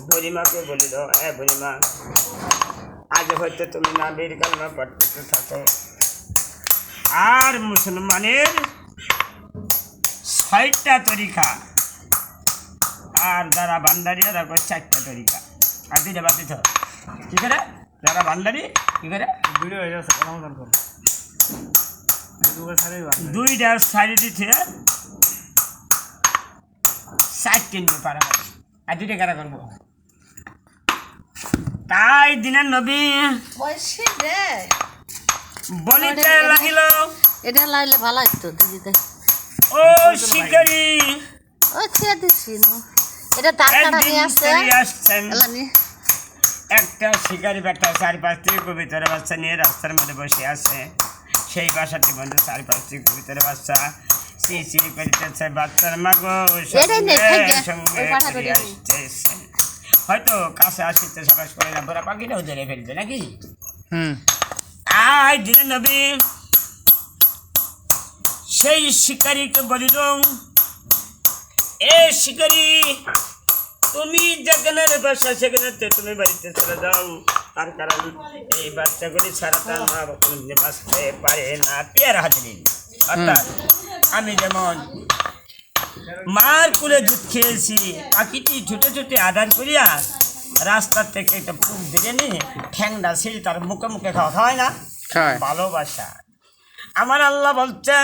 বুড়িমাকে বলিল, বুড়িমা, আজ হয়তো তুমি নাবির কালমা পড়তে থাকো, আর মুসলমানের 6টা তরিকা, আর যারা বান্দারি ওরা করে 4টা তরিকা, আর 2টা বাতিত কি করে যারা বান্দারি কি করে ভিডিও হয়ে যাচ্ছে সমাধান করো 2টার সাইড দিতে 4 নিয়ে পারা আর 2টা কারা করবো। তাই দিনের নবী বলিতে লাগিল, এটা লাইলে ভালো হইতো দিদি। ও শিকারি, ও ছেড়ে দিছি না, এটা তার কাটা নিয়ে আসছে। আসছেন একটা শিকারি বেটা 4-5টি কবিতার বাচ্চা নিয়ে রাস্তার মধ্যে বসে আছে। সেই বাসাটি বন্ধু 4-5টি কবিতার বাচ্চা চি করিতেছে, বাচ্চার মাগো সঙ্গে আসতেছে। হয়তো কাছে আসতে সাবাস করে না, বড় পাখিটাও ধরে ফেলছে নাকি। আয় দিনে নবী সেই শিকারীকে বলিল, এ শিকারী, তুমি যেখানে বাসা সেখানে তুমি বাড়িতে চলে যাও, তার কারণ এই বাচ্চাগুলি ছাড়া তার মা বাঁচতে পারে না। পেয়ার হাজির অর্থাৎ আমি যেমন মার কুলে দুধ খেয়েছি, পাখিটি ছুটে ছুটে আদার করিয়া রাস্তার থেকে একটা পুক দিয়ে নিয়ে ঠ্যাংটা ছিল তার মুখে মুখে খাওয়ায় না ভালোবাসা। আমার আল্লাহ বলছে,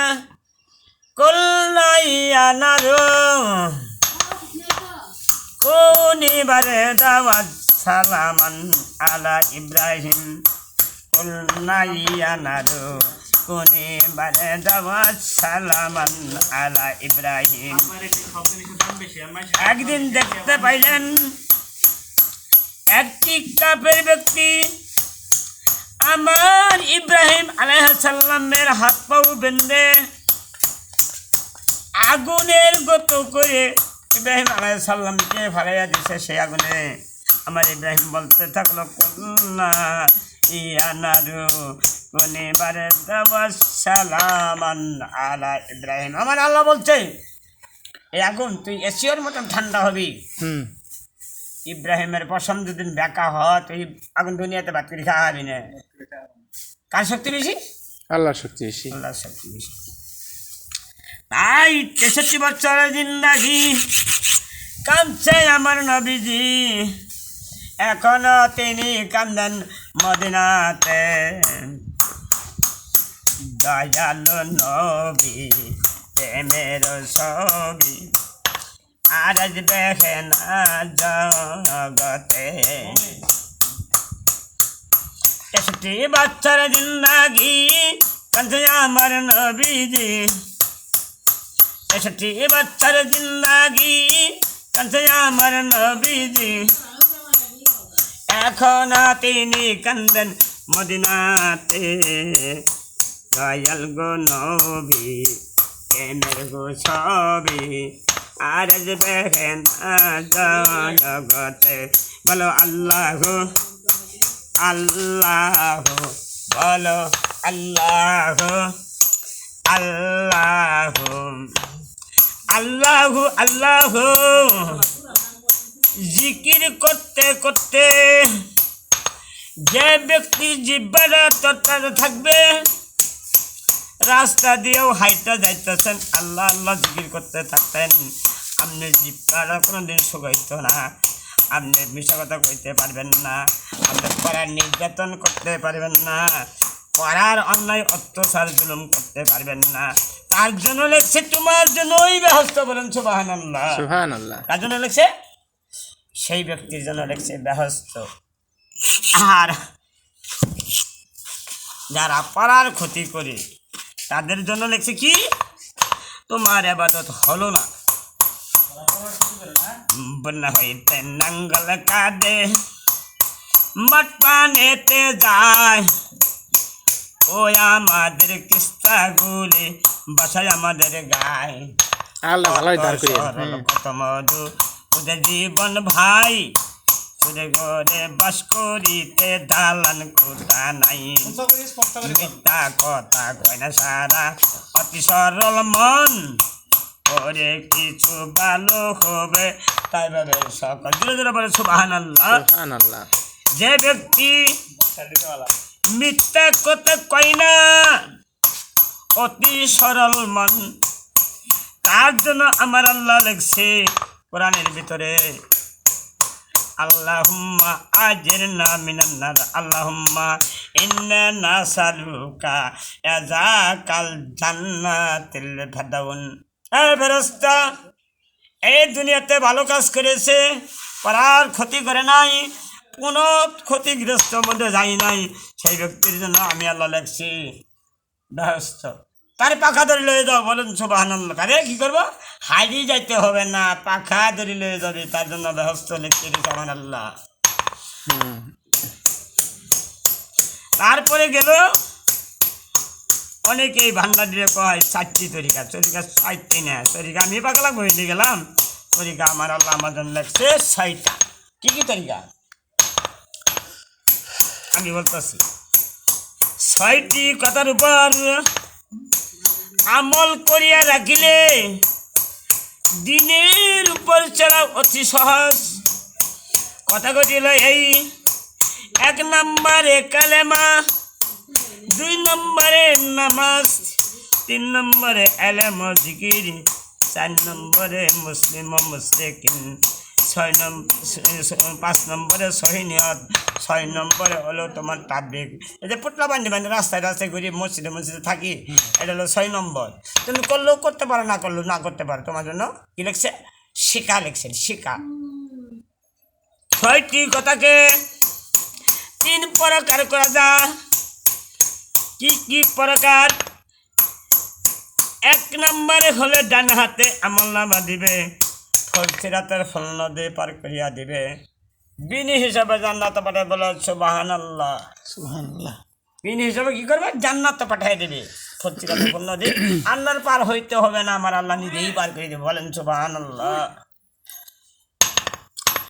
কল্যাণা নারো কোনিবারে দাওয়াত সালামান আলা ইব্রাহিম, কল্যাণা নারো কোনিবারে দাওয়াত সালামান আলা ইব্রাহিম। একদিন দেখতে পাইলেন একটি কাফের ব্যক্তি আমার ইব্রাহিম আলাইহিস সালামের হাত পাও বেঁধে আগুনের গত করে ইব্রাহিম আলাইহিস সালামকে ফালাইয়া দিছে। সেই আগুনে আমার ইব্রাহিম বলতে থাকলো, কন্যা ইয়ানারু কোনিবারে দাওয়াত সালামান আলা ইব্রাহিম। আমার আল্লাহ বলছে, এই আগুন তুই এশিয়ার মতন ঠান্ডা হবি। ইব্রাহিমের পশম দুদিন বেকা হয়, তুই আগুন দুনিয়াতে বাদ করে খাওয়াবি না। কার শক্তি বেশি? আল্লাহর শক্তি বেশি। আল্লাহর শক্তি বেশি। তাই 63 বছরের জিন্দাগি কাঁদছে আমার নবীজি, এখনো তিনি কান্দেন মদিনাতে। দয়ালু নবী প্রেমের ছবি আর দেখে না জগতে। 63 বছর জিন্দাগি কাঁদছে আমার নবীজি, 63 বছর জিন্দাগি কাঁদছে আমার নবীজি, এখন তিনি কান্দেন মদিনাতে। দয়াল গো নবী প্রেমের গো ছবি আর দেখেন জগতে। বলো আল্লাহ আল্লাহ, বলো আল্লাহ আল্লাহ আল্লাহ আল্লাহ। জিকির করতে করতে যে ব্যক্তি জিহ্বাটা তরতার থাকবে, রাস্তা দিয়েও হাইটা যাইতেছেন আল্লাহ আল্লাহ জিকির করতে থাকতেন, আপনি জিহ্বাটা কোনোদিন শুকাইত না। আপনি মিশা কথা কইতে পারবেন না, আপনি পড়ার নির্যাতন করতে পারবেন না, পড়ার অন্যায় অত্যাচার জুলুম করতে পারবেন না। তার জন্য লেখছে তোমার জন্য ওই ব্যবস্থা। বলেন সুবহানাল্লাহ সুবহানাল্লাহ। তার জন্য লেখছে, সেই ব্যক্তির জন্য লেখছে ব্যস্ত। আর যারা পড়ার ক্ষতি করে তাদের জন্য লেখছে কি, তোমার ইবাদত হলো না। বন্যা হইতে নাঙ্গল কাঁদে মাঠ পানেতে যায়, ও আমাদের কিস্তাগুলি বাসায় আমাদের গায়। আল্লাহ ভালোই দাঁড় করিয়ে কত মধু ওদের জীবন ভাই, ওদের ঘরে বাস করিতে দালান কোঠা নাই। মিথ্যা কথা কয় না সারা অতি সরল মন, পরে কিছু ভালো হবে, তাই ভাবে সকল জোরে জোরে বলে সুবহানাল্লাহ। সুবহানাল্লাহ। যে ব্যক্তি মিথ্যা কথা কয় না, অতি সরল মন, তার জন্য আমার আল্লাহ লেখছে কোরআনের ভিতরে, আল্লাহুম্মা আজিরনা মিনান নার, আল্লাহুম্মা ইন্না নাসালুকা আযাকাল জান্নাতিল ফাদাউন। এই ফেরেশতা, এই দুনিয়াতে ভালো কাজ করেছে, পরার ক্ষতি করে নাই, কোনো ক্ষতিগ্রস্ত মধ্যে যাই নাই, সেই ব্যক্তির জন্য আমি আল্লাহ লেখছি ব্যস্ত। তার পাখা ধরে লয়ে যাও, বলেন সুবহানাল্লাহ। আরে কি করবো, হাইডি যাইতে হবে না, পাখা ধরে লয়ে যাবে, তার জন্য ব্যস্ত লিখছি সুবহানাল্লাহ। তারপরে গেল অনেকেই ভান্ডার দিয়ে কয় 4টি তরিকা, তরিকা 4টি না, তরিকা আমি পাগলা বইলে গেলাম, তরিকা আমার আল্লাহ আমার জন্য লেখছে 6টা। কি কি তরিকা আমি বলতেছি, 6টি কথার উপর আমল করিয়া রাখিলে দিনের উপর চলা অতি সহজ। কথা ঘটিল এই, 1 নম্বরে কালেমা, 2 নম্বরে নামাজ, 3 নম্বরে এলেম ও জিকির, 4 নম্বরে মুসলিম ও মুশরিকিন, 5 নম্বরে সহিহ নিয়ত, 6 নম্বরে হলো তোমার তাবলীগ। এই যে পুটলা বান্ধি বান্ধি রাস্তায় রাস্তায় ঘুরি, মসজিদে মসজিদে থাকি, এটা হলো 6 নম্বর। তুমি করলেও করতে পারো, না করলেও না করতে পারো, তোমার জন্য কি লিখছে, শিকা লিখছেন, শিকা। 6টি কথাকে 3 প্রকার করা যায়। কি কি প্রকার? 1 নম্বরে হলে ডান হাতে আমলনামা দিবে, ফলসিরাতের ফল নদী পার করিয়া দিবে, বিনি হিসাবে জান্নাত পাঠায়, বলে সুবহানাল্লাহ। সুবহানাল্লাহ। বিনি হিসাবে কি করবে, জান্নাত পাঠায় দেবে, ফলসিরাতের ফল নদী আল্লাহর পার হইতে হবে না, আমার আল্লাহ নিজেই পার করে দেবে, বলেন সুবহানাল্লাহ।